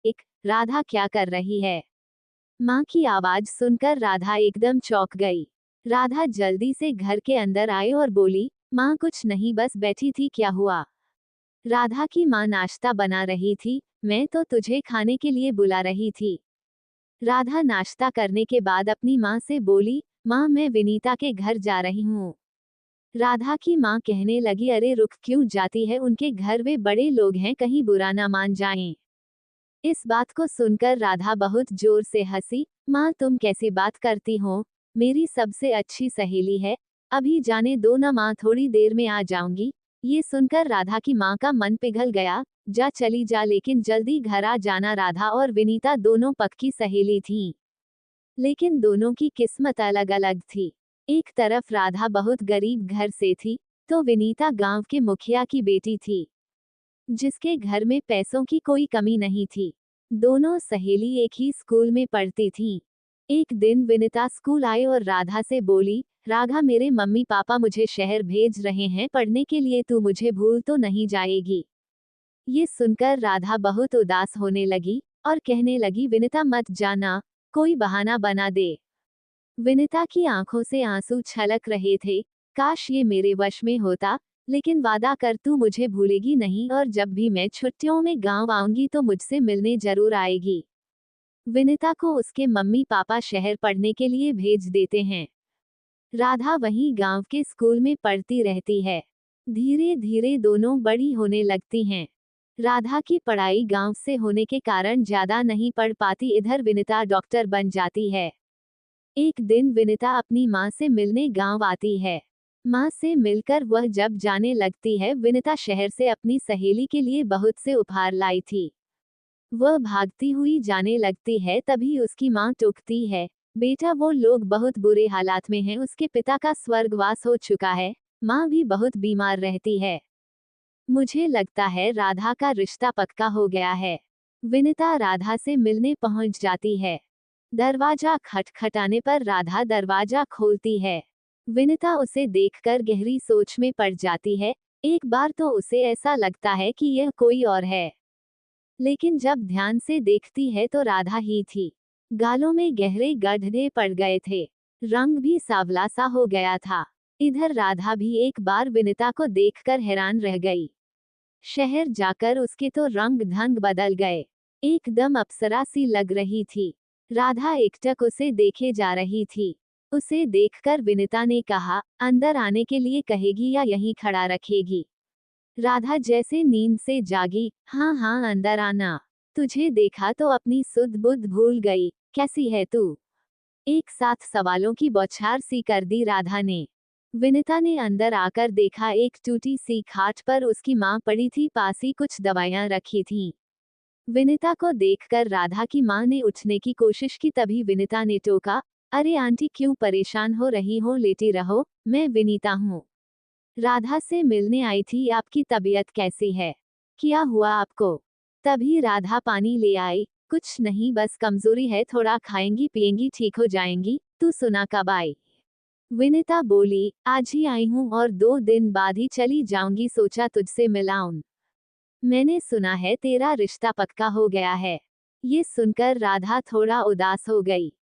एक, राधा क्या कर रही है? माँ की आवाज सुनकर राधा एकदम चौंक गई। राधा जल्दी से घर के अंदर आई और बोली, माँ कुछ नहीं, बस बैठी थी, क्या हुआ? राधा की माँ नाश्ता बना रही थी, मैं तो तुझे खाने के लिए बुला रही थी। राधा नाश्ता करने के बाद अपनी माँ से बोली, माँ मैं विनीता के घर जा रही हूँ। राधा की माँ कहने लगी, अरे रुक क्यों जाती है, उनके घर वे बड़े लोग हैं, कहीं बुरा ना मान जाएं। इस बात को सुनकर राधा बहुत जोर से हंसी, माँ तुम कैसी बात करती हो, मेरी सबसे अच्छी सहेली है, अभी जाने दो ना माँ, थोड़ी देर में आ जाऊंगी। ये सुनकर राधा की माँ का मन पिघल गया, जा चली जा, लेकिन जल्दी घर आ जाना। राधा और विनीता दोनों पक्की सहेली थीं, लेकिन दोनों की किस्मत अलग अलग थी। एक तरफ राधा बहुत गरीब घर से थी, तो विनीता गांव के मुखिया की बेटी थी, जिसके घर में पैसों की कोई कमी नहीं थी। दोनों सहेली एक ही स्कूल में पढ़ती थीं। एक दिन विनीता स्कूल आई और राधा से बोली, राधा मेरे मम्मी पापा मुझे शहर भेज रहे हैं पढ़ने के लिए, तू मुझे भूल तो नहीं जाएगी? ये सुनकर राधा बहुत उदास होने लगी और कहने लगी, विनीता मत जाना, कोई बहाना बना दे। विनीता की आंखों से आंसू छलक रहे थे, काश ये मेरे वश में होता, लेकिन वादा कर तू मुझे भूलेगी नहीं, और जब भी मैं छुट्टियों में गांव आऊंगी तो मुझसे मिलने जरूर आएगी। विनीता को उसके मम्मी पापा शहर पढ़ने के लिए भेज देते हैं। राधा वहीं गांव के स्कूल में पढ़ती रहती है। धीरे धीरे दोनों बड़ी होने लगती हैं। राधा की पढ़ाई गांव से होने के कारण ज्यादा नहीं पढ़ पाती, इधर विनीता डॉक्टर बन जाती है। एक दिन विनीता अपनी माँ से मिलने गांव आती है। माँ से मिलकर वह जब जाने लगती है, विनीता शहर से अपनी सहेली के लिए बहुत से उपहार लाई थी। वह भागती हुई जाने लगती है, तभी उसकी माँ टोकती है, बेटा वो लोग बहुत बुरे हालात में हैं, उसके पिता का स्वर्गवास हो चुका है, माँ भी बहुत बीमार रहती है। मुझे लगता है राधा का रिश्ता पक्का हो गया है। विनीता राधा से मिलने पहुंच जाती है। दरवाजा खटखटाने पर राधा दरवाजा खोलती है। विनीता उसे देखकर गहरी सोच में पड़ जाती है। एक बार तो उसे ऐसा लगता है कि यह कोई और है, लेकिन जब ध्यान से देखती है तो राधा ही थी। गालों में गहरे गड्ढे पड़ गए थे, रंग भी सांवला सा हो गया था। इधर राधा भी एक बार विनीता को देखकर हैरान रह गई। शहर जाकर उसके तो रंग ढंग बदल गए, एकदम अप्सरा सी लग रही थी। राधा एकटक उसे देखे जा रही थी। उसे देखकर विनीता ने कहा, अंदर आने के लिए कहेगी या यहीं खड़ा रखेगी? राधा जैसे नींद से जागी, हाँ हाँ अंदर आना, तुझे देखा तो अपनी सुध बुध भूल गई, कैसी है तू? एक साथ सवालों की बौछार सी कर दी राधा ने। विनीता ने अंदर आकर देखा, एक टूटी सी खाट पर उसकी माँ पड़ी थी, पास ही कुछ दवाइयाँ रखी थीं। विनीता को देखकर राधा की माँ ने उठने की कोशिश की, तभी विनीता ने टोका, अरे आंटी क्यों परेशान हो रही हो, लेटी रहो, मैं विनीता हूँ, राधा से मिलने आई थी, आपकी तबीयत कैसी है, क्या हुआ आपको? तभी राधा पानी ले आई, कुछ नहीं बस कमजोरी है, थोड़ा खाएंगी पिएंगी ठीक हो जाएंगी, तू सुना कब आई? विनीता बोली, आज ही आई हूँ और 2 दिन बाद ही चली जाऊंगी, सोचा तुझसे मिलाऊं। मैंने सुना है तेरा रिश्ता पक्का हो गया है। ये सुनकर राधा थोड़ा उदास हो गई।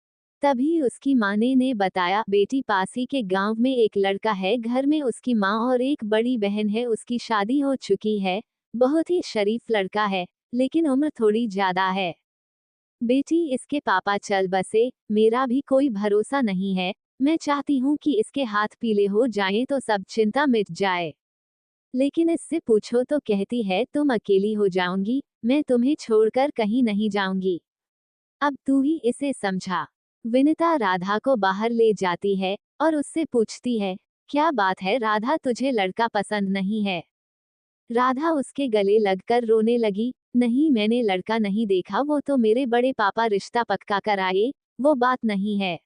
तभी उसकी माँ ने बताया, बेटी पास ही के गांव में एक लड़का है, घर में उसकी माँ और एक बड़ी बहन है, उसकी शादी हो चुकी है, बहुत ही शरीफ लड़का है, लेकिन उम्र थोड़ी ज्यादा है। बेटी इसके पापा चल बसे, मेरा भी कोई भरोसा नहीं है, मैं चाहती हूँ कि इसके हाथ पीले हो जाएं तो सब चिंता मिट जाए, लेकिन इससे पूछो तो कहती है तुम अकेली हो जाऊंगी, मैं तुम्हें छोड़कर कहीं नहीं जाऊंगी, अब तू ही इसे समझा। विनीता राधा को बाहर ले जाती है और उससे पूछती है, क्या बात है राधा, तुझे लड़का पसंद नहीं है? राधा उसके गले लगकर रोने लगी, नहीं मैंने लड़का नहीं देखा, वो तो मेरे बड़े पापा रिश्ता पक्का कराए, वो बात नहीं है।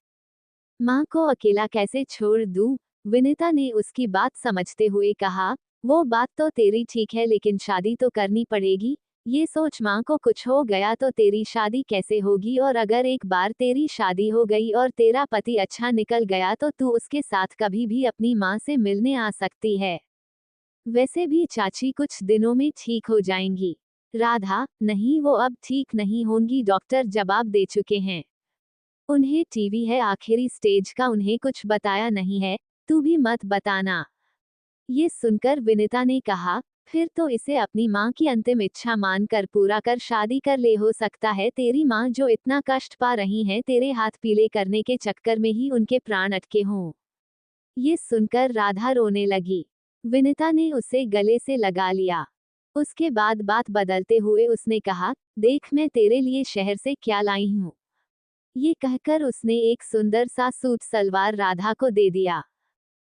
माँ को अकेला कैसे छोड़ दूँ? विनीता ने उसकी बात समझते हुए कहा, वो बात तो तेरी ठीक है, लेकिन शादी तो करनी पड़ेगी, ये सोच माँ को कुछ हो गया तो तेरी शादी कैसे होगी, और अगर एक बार तेरी शादी हो गई और तेरा पति अच्छा निकल गया तो तू उसके साथ कभी भी अपनी माँ से मिलने आ सकती है। वैसे भी चाची कुछ दिनों में ठीक हो जाएंगी। राधा, नहीं वो अब ठीक नहीं होंगी, डॉक्टर जवाब दे चुके हैं। उन्हें टीवी है आखिरी स्टेज का, उन्हें कुछ बताया नहीं है, तू भी मत बताना। ये सुनकर विनीता ने कहा, फिर तो इसे अपनी माँ की अंतिम इच्छा मानकर पूरा कर शादी कर ले, हो सकता है तेरी माँ जो इतना कष्ट पा रही हैं तेरे हाथ पीले करने के चक्कर में ही उनके प्राण अटके हों। ये सुनकर राधा रोने लगी। विनीता ने उसे गले से लगा लिया। उसके बाद बात बदलते हुए उसने कहा, देख मैं तेरे लिए शहर से क्या लाई हूँ। ये कहकर उसने एक सुंदर सा सूट सलवार राधा को दे दिया।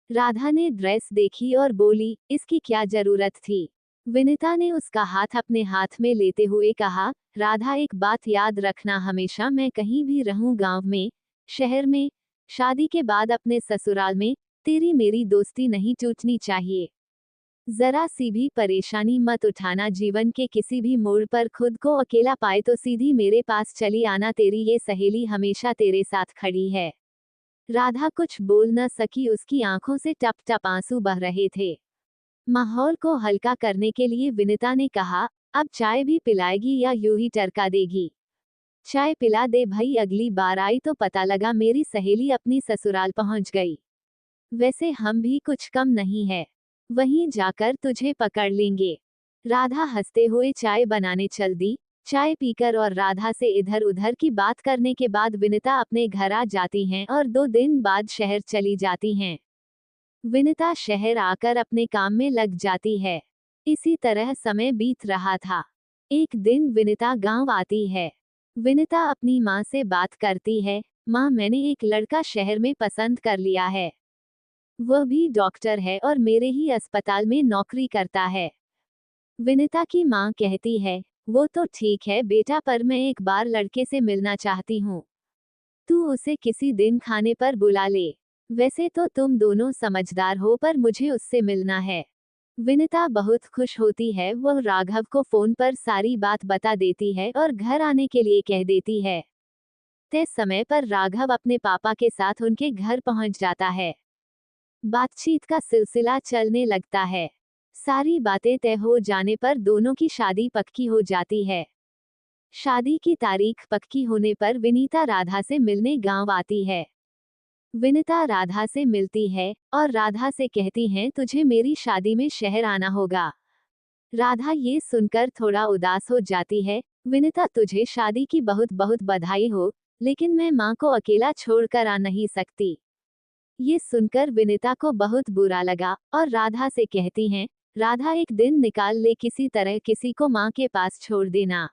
राधा ने ड्रेस देखी और बोली, इसकी क्या जरूरत थी। विनीता ने उसका हाथ अपने हाथ में लेते हुए कहा, राधा एक बात याद रखना, हमेशा मैं कहीं भी रहूं, गांव में, शहर में, शादी के बाद अपने ससुराल में, तेरी मेरी दोस्ती नहीं टूटनी चाहिए। जरा सी भी परेशानी मत उठाना, जीवन के किसी भी मोड़ पर खुद को अकेला पाए तो सीधी मेरे पास चली आना, तेरी ये सहेली हमेशा तेरे साथ खड़ी है। राधा कुछ बोल न सकी, उसकी आंखों से टप टप आंसू बह रहे थे। माहौल को हल्का करने के लिए विनीता ने कहा, अब चाय भी पिलाएगी या यूं ही टरका देगी। चाय पिला दे भई, अगली बार आई तो पता लगा मेरी सहेली अपनी ससुराल पहुंच गई। वैसे हम भी कुछ कम नहीं है, वहीं जाकर तुझे पकड़ लेंगे। राधा हंसते हुए चाय बनाने चल दी। चाय पीकर और राधा से इधर उधर की बात करने के बाद विनीता अपने घर आ जाती हैं और 2 दिन बाद शहर चली जाती हैं। विनीता शहर आकर अपने काम में लग जाती है। इसी तरह समय बीत रहा था। एक दिन विनीता गांव आती है। विनीता अपनी माँ से बात करती है, माँ मैंने एक लड़का शहर में पसंद कर लिया है। वह भी डॉक्टर है और मेरे ही अस्पताल में नौकरी करता है। विनीता की माँ कहती है, वो तो ठीक है बेटा, पर मैं एक बार लड़के से मिलना चाहती हूँ। तू उसे किसी दिन खाने पर बुला ले। वैसे तो तुम दोनों समझदार हो, पर मुझे उससे मिलना है। विनीता बहुत खुश होती है, वह राघव को फोन पर सारी बात बता देती है और घर आने के लिए कह देती है। तय समय पर राघव अपने पापा के साथ उनके घर पहुंच जाता है। बातचीत का सिलसिला चलने लगता है। सारी बातें तय हो जाने पर दोनों की शादी पक्की हो जाती है। शादी की तारीख पक्की होने पर विनीता राधा से मिलने गांव आती है। विनीता राधा से मिलती है और राधा से कहती हैं, तुझे मेरी शादी में शहर आना होगा। राधा ये सुनकर थोड़ा उदास हो जाती है। विनीता, तुझे शादी की बहुत बहुत बधाई हो, लेकिन मैं माँ को अकेला छोड़कर आ नहीं सकती। ये सुनकर विनीता को बहुत बुरा लगा और राधा से कहती हैं, राधा एक दिन निकाल ले, किसी तरह किसी को माँ के पास छोड़ देना।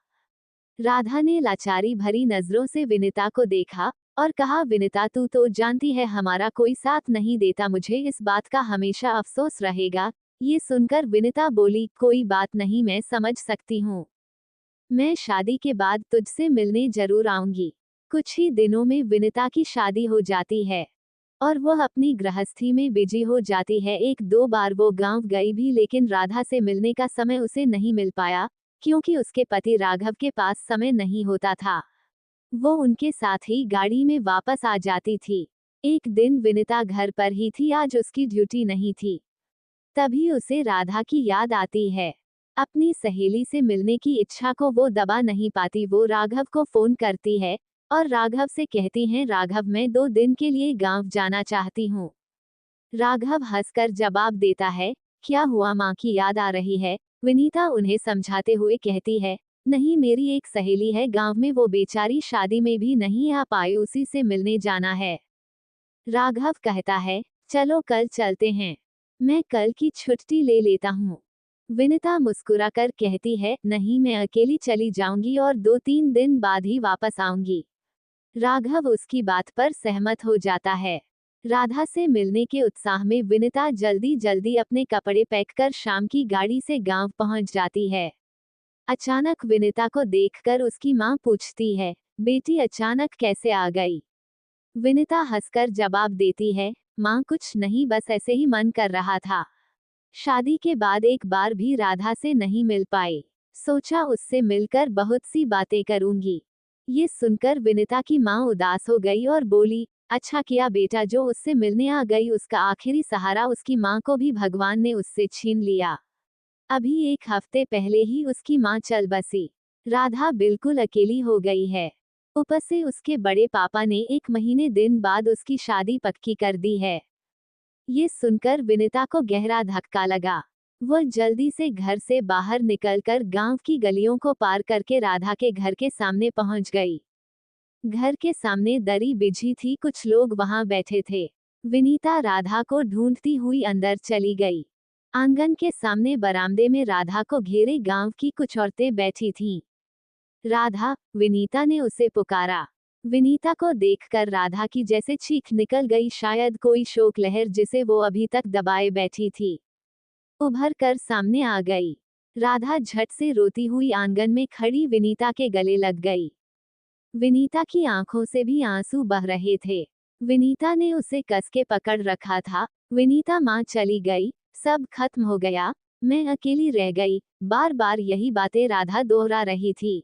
राधा ने लाचारी भरी नजरों से विनीता को देखा और कहा, विनीता तू तो जानती है हमारा कोई साथ नहीं देता, मुझे इस बात का हमेशा अफसोस रहेगा। ये सुनकर विनीता बोली, कोई बात नहीं, मैं समझ सकती हूँ। मैं शादी के बाद तुझसे मिलने जरूर आऊंगी। कुछ ही दिनों में विनीता की शादी हो जाती है और वह अपनी गृहस्थी में बिजी हो जाती है। 1-2 बार वो गांव गई भी, लेकिन राधा से मिलने का समय उसे नहीं मिल पाया, क्योंकि उसके पति राघव के पास समय नहीं होता था। वो उनके साथ ही गाड़ी में वापस आ जाती थी। एक दिन विनीता घर पर ही थी, आज उसकी ड्यूटी नहीं थी। तभी उसे राधा की याद आती है। अपनी सहेली से मिलने की इच्छा को वो दबा नहीं पाती, वो राघव को फोन करती है और राघव से कहती हैं, राघव मैं 2 दिन के लिए गांव जाना चाहती हूँ। राघव हंसकर जवाब देता है, क्या हुआ, माँ की याद आ रही है। विनीता उन्हें समझाते हुए कहती है, नहीं मेरी एक सहेली है गांव में, वो बेचारी शादी में भी नहीं आ पाई, उसी से मिलने जाना है। राघव कहता है, चलो कल चलते हैं, मैं कल की छुट्टी ले लेता हूँ। विनीता मुस्कुराकर कहती है, नहीं मैं अकेली चली जाऊंगी और 2-3 दिन बाद ही वापस आऊंगी। राघव उसकी बात पर सहमत हो जाता है। राधा से मिलने के उत्साह में विनीता जल्दी जल्दी अपने कपड़े पैक कर शाम की गाड़ी से गांव पहुंच जाती है। अचानक विनीता को देखकर उसकी मां पूछती है, बेटी अचानक कैसे आ गई। विनीता हंसकर जवाब देती है, मां कुछ नहीं, बस ऐसे ही मन कर रहा था। शादी के बाद एक बार भी राधा से नहीं मिल पाई, सोचा उससे मिलकर बहुत सी बातें करूंगी। ये सुनकर विनीता की मां उदास हो गई और बोली, अच्छा किया बेटा जो उससे मिलने आ गई, उसका आखिरी सहारा उसकी मां को भी भगवान ने उससे छीन लिया। अभी एक हफ्ते पहले ही उसकी माँ चल बसी। राधा बिल्कुल अकेली हो गई है। ऊपर से उसके बड़े पापा ने 1 महीने दिन बाद उसकी शादी पक्की कर दी है। ये सुनकर विनीता को गहरा धक्का लगा। वह जल्दी से घर से बाहर निकलकर गांव की गलियों को पार करके राधा के घर के सामने पहुंच गई। घर के सामने दरी बिछी थी, कुछ लोग वहां बैठे थे। विनीता राधा को ढूंढती हुई अंदर चली गई। आंगन के सामने बरामदे में राधा को घेरे गांव की कुछ औरतें बैठी थीं। राधा, विनीता ने उसे पुकारा। विनीता को देखकर राधा की जैसे चीख निकल गई, शायद कोई शोक लहर जिसे वो अभी तक दबाए बैठी थी उभर कर सामने आ गई। राधा झट से रोती हुई आंगन में खड़ी विनीता के गले लग गई। विनीता की आंखों से भी आंसू बह रहे थे। विनीता ने उसे कस के पकड़ रखा था। विनीता, माँ चली गई, सब खत्म हो गया, मैं अकेली रह गई, बार बार यही बातें राधा दोहरा रही थी।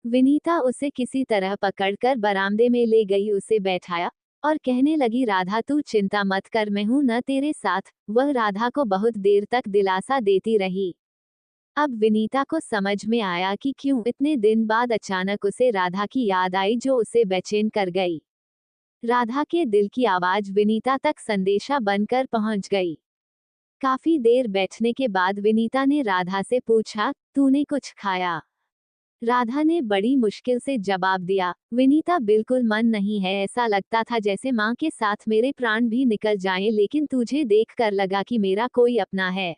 विनीता उसे किसी तरह पकड़कर बरामदे में ले गई, उसे बैठाया और कहने लगी, राधा तू चिंता मत कर, मैं हूं न तेरे साथ। वह राधा को बहुत देर तक दिलासा देती रही। अब विनीता को समझ में आया कि क्यों इतने दिन बाद अचानक उसे राधा की याद आई, जो उसे बेचैन कर गई। राधा के दिल की आवाज विनीता तक संदेशा बनकर पहुंच गई। काफी देर बैठने के बाद विनीता ने राधा से पूछा, तूने कुछ खाया? राधा ने बड़ी मुश्किल से जवाब दिया, विनीता बिल्कुल मन नहीं है, ऐसा लगता था जैसे माँ के साथ मेरे प्राण भी निकल जाएं, लेकिन तुझे देखकर लगा कि मेरा कोई अपना है।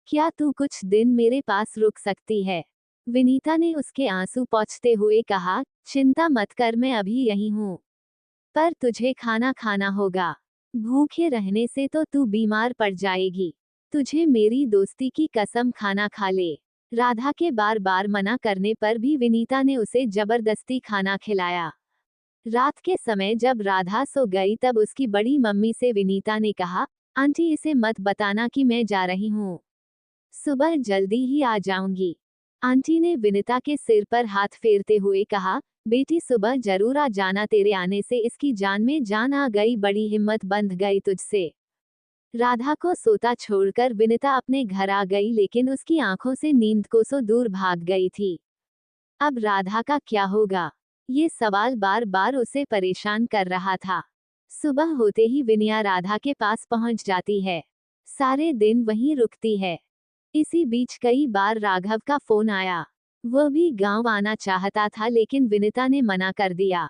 क्या तू कुछ दिन मेरे पास रुक सकती है? विनीता ने उसके आंसू पोंछते हुए कहा, चिंता मत कर, मैं अभी यहीं हूँ, पर तुझे खाना खाना होगा। भूखे रहने से तो तू बीमार पड़ जाएगी। तुझे मेरी दोस्ती की कसम, खाना खा ले। राधा के बार बार मना करने पर भी विनीता ने उसे जबरदस्ती खाना खिलाया। रात के समय जब राधा सो गई तब उसकी बड़ी मम्मी से विनीता ने कहा, आंटी इसे मत बताना कि मैं जा रही हूँ, सुबह जल्दी ही आ जाऊंगी। आंटी ने विनीता के सिर पर हाथ फेरते हुए कहा, बेटी सुबह जरूर आ जाना, तेरे आने से इसकी जान में जान आ गई, बड़ी हिम्मत बंध गई तुझसे। राधा को सोता छोड़कर विनीता अपने घर आ गई, लेकिन उसकी आंखों से नींद कोसों दूर भाग गई थी। अब राधा का क्या होगा, ये सवाल बार बार उसे परेशान कर रहा था। सुबह होते ही विनया राधा के पास पहुंच जाती है। सारे दिन वहीं रुकती है। इसी बीच कई बार राघव का फोन आया। वह भी गांव आना चाहता था, लेकिन विनीता ने मना कर दिया।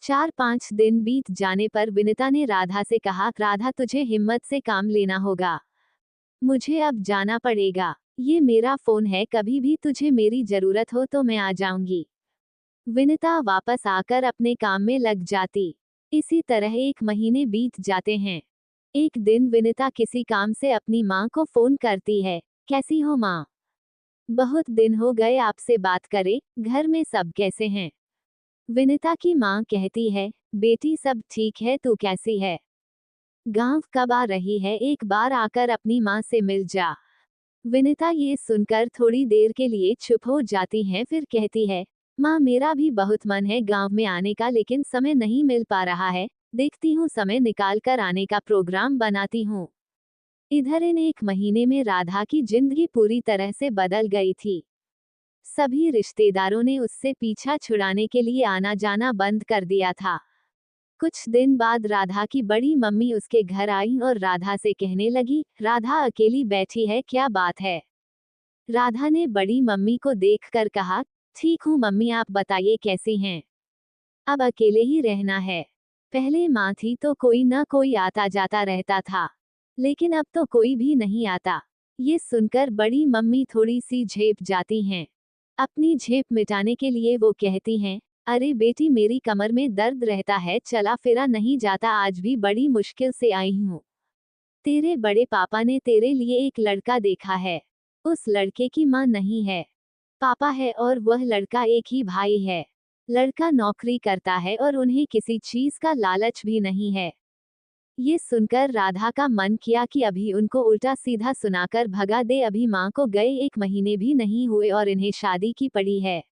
4-5 दिन बीत जाने पर विनीता ने राधा से कहा, राधा तुझे हिम्मत से काम लेना होगा, मुझे अब जाना पड़ेगा। ये मेरा फोन है, कभी भी तुझे मेरी जरूरत हो तो मैं आ जाऊंगी। विनीता वापस आकर अपने काम में लग जाती। इसी तरह 1 महीने बीत जाते हैं। एक दिन विनीता किसी काम से अपनी माँ को फोन करती है, कैसी हो माँ? बहुत दिन हो गए आपसे बात करे, घर में सब कैसे हैं? विनीता की माँ कहती है, बेटी सब ठीक है, तू कैसी है? गांव कब आ रही है, एक बार आकर अपनी माँ से मिल जा। विनीता ये सुनकर थोड़ी देर के लिए चुप हो जाती हैं, फिर कहती है, माँ मेरा भी बहुत मन है गांव में आने का, लेकिन समय नहीं मिल पा रहा है, देखती हूँ समय निकाल कर आने का प्रोग्राम बनाती हूँ। इधर इन 1 महीने में राधा की जिंदगी पूरी तरह से बदल गई थी। सभी रिश्तेदारों ने उससे पीछा छुड़ाने के लिए आना जाना बंद कर दिया था। कुछ दिन बाद राधा की बड़ी मम्मी उसके घर आई और राधा से कहने लगी, राधा अकेली बैठी है, क्या बात है? राधा ने बड़ी मम्मी को देखकर कहा, ठीक हूँ मम्मी, आप बताइए कैसी हैं? अब अकेले ही रहना है। पहले माँ थी तो कोई न कोई आता जाता रहता था, लेकिन अब तो कोई भी नहीं आता। ये सुनकर बड़ी मम्मी थोड़ी सी झेप जाती हैं। अपनी झेप मिटाने के लिए वो कहती हैं, अरे बेटी मेरी कमर में दर्द रहता है, चला फिरा नहीं जाता, आज भी बड़ी मुश्किल से आई हूँ। तेरे बड़े पापा ने तेरे लिए एक लड़का देखा है। उस लड़के की माँ नहीं है, पापा है, और वह लड़का एक ही भाई है। लड़का नौकरी करता है और उन्हें किसी चीज का लालच भी नहीं है। ये सुनकर राधा का मन किया कि अभी उनको उल्टा सीधा सुनाकर भगा दे। अभी माँ को गए 1 महीने भी नहीं हुए और इन्हें शादी की पड़ी है।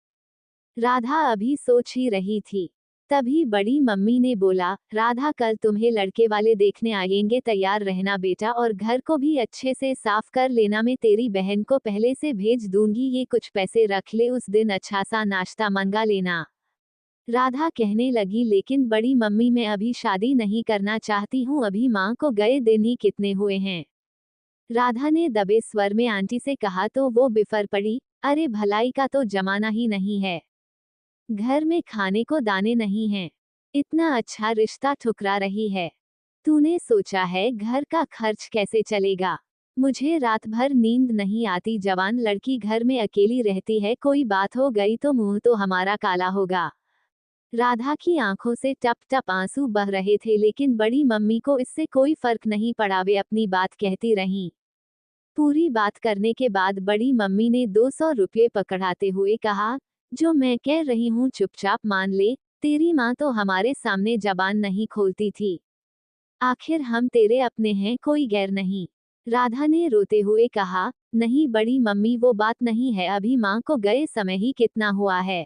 राधा अभी सोच ही रही थी तभी बड़ी मम्मी ने बोला, राधा कल तुम्हें लड़के वाले देखने आएंगे, तैयार रहना बेटा, और घर को भी अच्छे से साफ कर लेना, मैं तेरी बहन को पहले से भेज दूंगी, ये कुछ पैसे रख ले, उस दिन अच्छा सा नाश्ता मंगा लेना। राधा कहने लगी, लेकिन बड़ी मम्मी मैं अभी शादी नहीं करना चाहती हूँ, अभी माँ को गए दिन ही कितने हुए हैं। राधा ने दबे स्वर में आंटी से कहा तो वो बिफर पड़ी, अरे भलाई का तो जमाना ही नहीं है, घर में खाने को दाने नहीं हैं, इतना अच्छा रिश्ता ठुकरा रही है, तूने सोचा है घर का खर्च कैसे चलेगा, मुझे रात भर नींद नहीं आती, जवान लड़की घर में अकेली रहती है, कोई बात हो गई तो मुंह तो हमारा काला होगा। राधा की आंखों से टप टप आंसू बह रहे थे, लेकिन बड़ी मम्मी को इससे कोई फर्क नहीं पड़ा, वे अपनी बात कहती रहीं। पूरी बात करने के बाद बड़ी मम्मी ने 200 रुपये पकड़ाते हुए कहा, जो मैं कह रही हूँ चुपचाप मान ले, तेरी माँ तो हमारे सामने जबान नहीं खोलती थी, आखिर हम तेरे अपने हैं, कोई गैर नहीं। राधा ने रोते हुए कहा, नहीं बड़ी मम्मी वो बात नहीं है, अभी माँ को गए समय ही कितना हुआ है,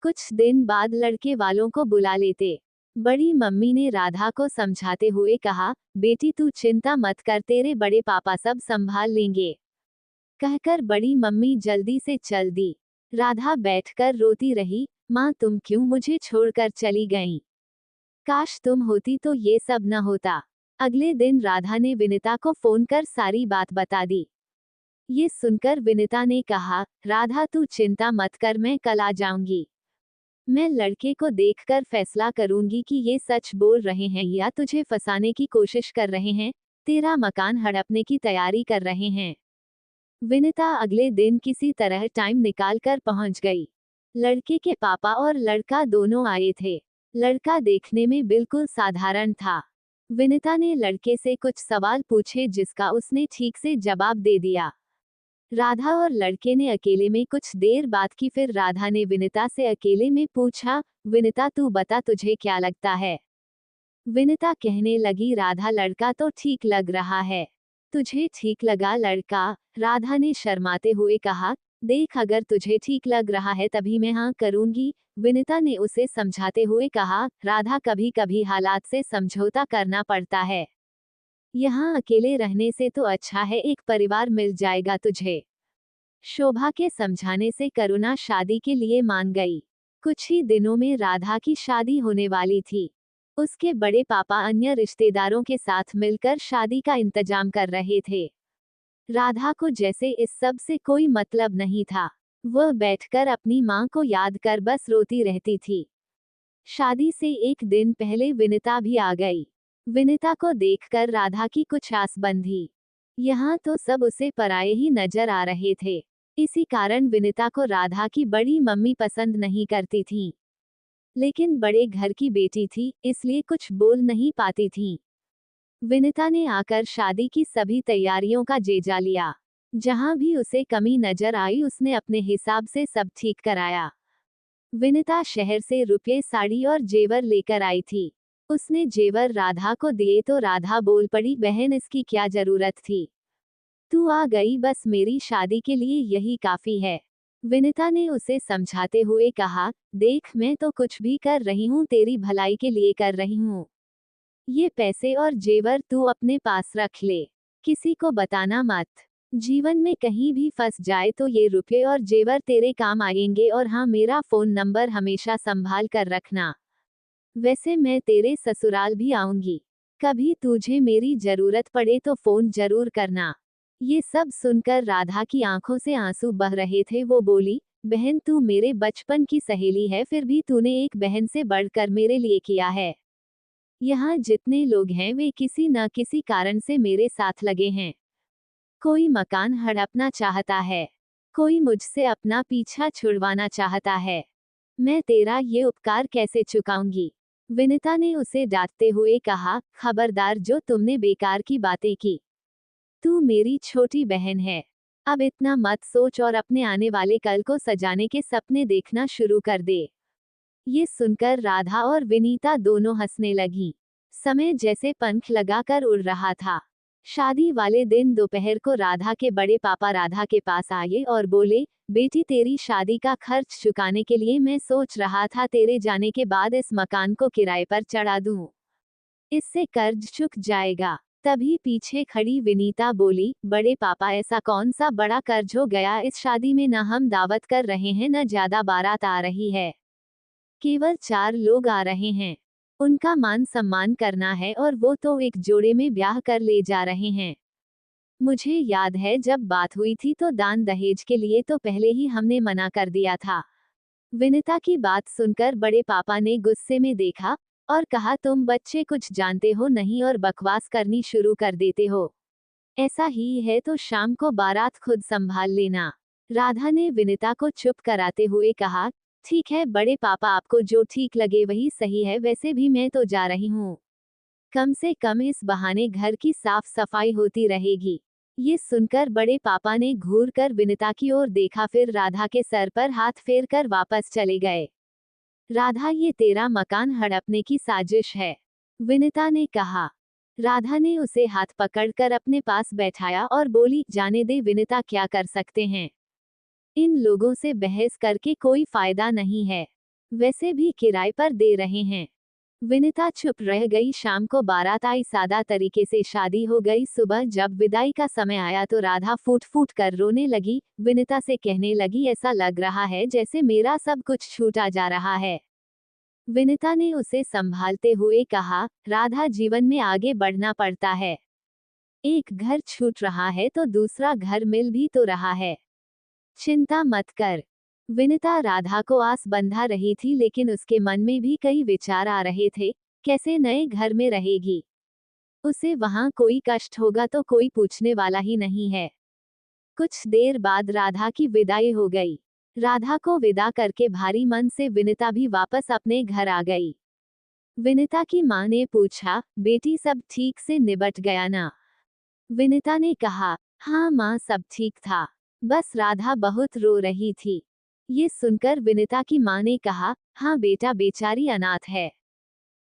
कुछ दिन बाद लड़के वालों को बुला लेते। बड़ी मम्मी ने राधा को समझाते हुए कहा, बेटी तू चिंता मत कर, तेरे बड़े पापा सब संभाल लेंगे। कहकर बड़ी मम्मी जल्दी से चल दी। राधा बैठकर रोती रही, माँ तुम क्यों मुझे छोड़कर चली गईं? काश तुम होती तो ये सब न होता। अगले दिन राधा ने विनिता को फोन कर सारी बात बता दी। ये सुनकर विनिता ने कहा, राधा तू चिंता मत कर, मैं कल आ जाऊंगी। मैं लड़के को देखकर फैसला करूंगी कि ये सच बोल रहे हैं या तुझे फंसाने की कोशिश कर रहे हैं, तेरा मकान हड़पने की तैयारी कर रहे हैं। विनिता अगले दिन किसी तरह टाइम निकालकर पहुंच गई। लड़के के पापा और लड़का दोनों आए थे। लड़का देखने में बिल्कुल साधारण था। विनिता ने लड़के से कुछ सवाल पूछे जिसका उसने ठीक से जवाब दे दिया। राधा और लड़के ने अकेले में कुछ देर बात की, फिर राधा ने विनिता से अकेले में पूछा, विनिता तू बता तुझे क्या लगता है? विनिता कहने लगी, राधा लड़का तो ठीक लग रहा है, तुझे ठीक लगा लड़का? राधा ने शर्माते हुए कहा, देख अगर तुझे ठीक लग रहा है तभी मैं हाँ करूंगी। विनिता ने उसे समझाते हुए कहा, राधा कभी कभी हालात से समझौता करना पड़ता है, यहाँ अकेले रहने से तो अच्छा है एक परिवार मिल जाएगा तुझे। शोभा के समझाने से करुणा शादी के लिए मान गई। कुछ ही दिनों में राधा की शादी होने वाली थी। उसके बड़े पापा अन्य रिश्तेदारों के साथ मिलकर शादी का इंतजाम कर रहे थे। राधा को जैसे इस सब से कोई मतलब नहीं था। वह बैठकर अपनी माँ को याद कर बस रोती रहती थी। शादी से एक दिन पहले विनिता भी आ गई। विनिता को देखकर राधा की कुछ आस बंधी। यहाँ तो सब उसे पराये ही नजर आ रहे थे। इसी कारण विनिता को राधा की बड़ी मम्मी पसंद नहीं करती थी, लेकिन बड़े घर की बेटी थी इसलिए कुछ बोल नहीं पाती थी। विनिता ने आकर शादी की सभी तैयारियों का जायजा लिया। जहां भी उसे कमी नजर आई उसने अपने हिसाब से सब ठीक कराया। विनिता शहर से रुपये, साड़ी और जेवर लेकर आई थी। उसने जेवर राधा को दिए तो राधा बोल पड़ी, बहन इसकी क्या जरूरत थी, तू आ गई बस मेरी शादी के लिए यही काफी है। विनिता ने उसे समझाते हुए कहा, देख मैं तो कुछ भी कर रही हूँ तेरी भलाई के लिए कर रही हूँ, ये पैसे और जेवर तू अपने पास रख ले, किसी को बताना मत। जीवन में कहीं भी फंस जाए तो ये रुपये और जेवर तेरे काम आएंगे, और हाँ मेरा फोन नंबर हमेशा संभाल कर रखना। वैसे मैं तेरे ससुराल भी आऊंगी, कभी तुझे मेरी जरूरत पड़े तो फोन जरूर करना। ये सब सुनकर राधा की आंखों से आंसू बह रहे थे। वो बोली, बहन तू मेरे बचपन की सहेली है, फिर भी तूने एक बहन से बढ़कर मेरे लिए किया है। यहाँ जितने लोग हैं वे किसी न किसी कारण से मेरे साथ लगे हैं। कोई मकान हड़पना चाहता है, कोई मुझसे अपना पीछा छुड़वाना चाहता है, मैं तेरा ये उपकार कैसे चुकाऊंगी? विनिता ने उसे डांटते हुए कहा, खबरदार जो तुमने बेकार की बातें की, तू मेरी छोटी बहन है, अब इतना मत सोच और अपने आने वाले कल को सजाने के सपने देखना शुरू कर दे। ये सुनकर राधा और विनीता दोनों हंसने लगी। समय जैसे पंख लगाकर उड़ रहा था। शादी वाले दिन दोपहर को राधा के बड़े पापा राधा के पास आए और बोले, बेटी तेरी शादी का खर्च चुकाने के लिए मैं सोच रहा था तेरे जाने के बाद इस मकान को किराए पर चढ़ा दूं। इससे कर्ज चुक जाएगा। तभी पीछे खड़ी विनीता बोली, बड़े पापा ऐसा कौन सा बड़ा कर्ज हो गया, इस शादी में न हम दावत कर रहे हैं न ज्यादा बारात आ रही है। केवल 4 लोग आ रहे हैं। उनका मान सम्मान करना है और वो तो एक जोड़े में ब्याह कर ले जा रहे हैं। मुझे याद है जब बात हुई थी तो दान दहेज के लिए तो पहले ही हमने मना कर दिया था। विनिता की बात सुनकर बड़े पापा ने गुस्से में देखा और कहा, तुम बच्चे कुछ जानते हो नहीं और बकवास करनी शुरू कर देते हो। ऐसा ही है तो शाम को बारात खुद संभाल लेना। राधा ने विनिता को चुप कराते हुए कहा, ठीक है बड़े पापा, आपको जो ठीक लगे वही सही है, वैसे भी मैं तो जा रही हूँ। कम से कम इस बहाने घर की साफ सफाई होती रहेगी। ये सुनकर बड़े पापा ने घूर कर विनिता की ओर देखा, फिर राधा के सर पर हाथ फेर कर वापस चले गए। राधा, ये तेरा मकान हड़पने की साजिश है, विनिता ने कहा। राधा ने उसे हाथ पकड़कर अपने पास बैठाया और बोली, जाने दे विनिता, क्या कर सकते हैं। इन लोगों से बहस करके कोई फायदा नहीं है, वैसे भी किराए पर दे रहे हैं। विनिता चुप रह गई। शाम को बारात आई, सादा तरीके से शादी हो गई। सुबह जब विदाई का समय आया तो राधा फूट फूट कर रोने लगी। विनिता से कहने लगी, ऐसा लग रहा है जैसे मेरा सब कुछ छूटा जा रहा है। विनिता ने उसे संभालते हुए कहा, राधा, जीवन में आगे बढ़ना पड़ता है। एक घर छूट रहा है तो दूसरा घर मिल भी तो रहा है। चिंता मत कर। विनिता राधा को आस बंधा रही थी, लेकिन उसके मन में भी कई विचार आ रहे थे। कैसे नए घर में रहेगी, उसे वहां कोई कष्ट होगा तो कोई पूछने वाला ही नहीं है। कुछ देर बाद राधा की विदाई हो गई। राधा को विदा करके भारी मन से विनिता भी वापस अपने घर आ गई। विनिता की मां ने पूछा, बेटी सब ठीक से निबट गया ना? विनिता ने कहा, हाँ माँ, सब ठीक था, बस राधा बहुत रो रही थी। ये सुनकर विनिता की मां ने कहा, हाँ बेटा, बेचारी अनाथ है,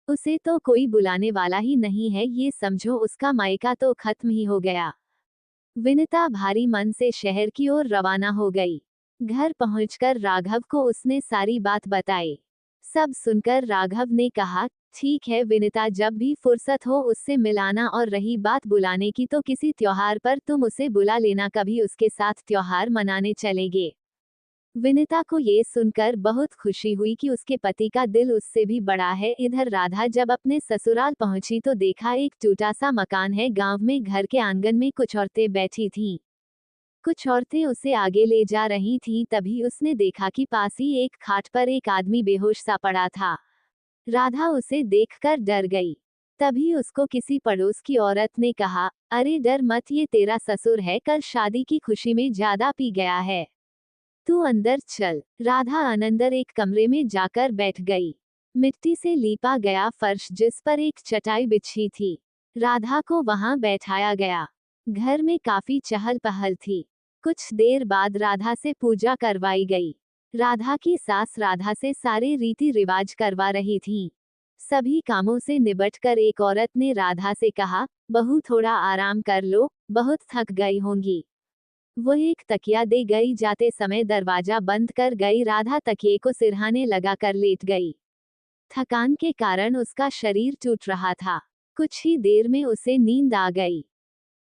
उसे तो कोई बुलाने वाला ही नहीं है, ये समझो उसका मायका तो खत्म ही हो गया। विनिता भारी मन से शहर की ओर रवाना हो गई। घर पहुंचकर राघव को उसने सारी बात बताई। सब सुनकर राघव ने कहा, ठीक है विनिता, जब भी फुर्सत हो उससे मिलाना, और रही बात बुलाने की तो किसी त्योहार पर तुम उसे बुला लेना, कभी उसके साथ त्योहार मनाने चलेंगे। विनिता को ये सुनकर बहुत खुशी हुई कि उसके पति का दिल उससे भी बड़ा है। इधर राधा जब अपने ससुराल पहुंची तो देखा एक टूटा सा मकान है गांव में। घर के आंगन में कुछ औरतें बैठी थीं। कुछ औरतें उसे आगे ले जा रही थीं, तभी उसने देखा कि पास ही एक खाट पर एक आदमी बेहोश सा पड़ा था। राधा उसे देखकर डर गई। तभी उसको किसी पड़ोस की औरत ने कहा, अरे डर मत, ये तेरा ससुर है, कल शादी की खुशी में ज्यादा पी गया है, तू अंदर चल। राधा अंदर एक कमरे में जाकर बैठ गई। मिट्टी से लीपा गया फर्श, जिस पर एक चटाई बिछी थी, राधा को वहां बैठाया गया। घर में काफी चहल पहल थी। कुछ देर बाद राधा से पूजा करवाई गई। राधा की सास राधा से सारे रीति रिवाज करवा रही थी। सभी कामों से निबटकर एक औरत ने राधा से कहा, बहू थोड़ा आराम कर लो, बहुत थक गई होंगी। वो एक तकिया दे गई। जाते समय दरवाजा बंद कर गई। राधा तकिए को सिरहाने लगाकर लेट गई। थकान के कारण उसका शरीर टूट रहा था। कुछ ही देर में उसे नींद आ गई।